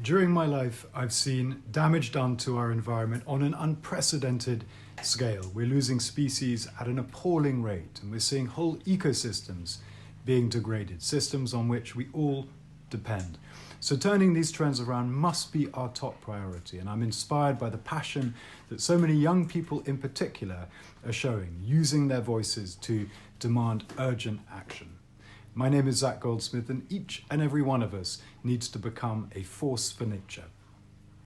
During my life, I've seen damage done to our environment on an unprecedented scale. We're losing species at an appalling rate, and we're seeing whole ecosystems being degraded, systems on which we all depend. So turning these trends around must be our top priority, and I'm inspired by the passion that so many young people in particular are showing, using their voices to demand urgent action. My name is Rt Goldsmith, and each and every one of us needs to become a force for nature.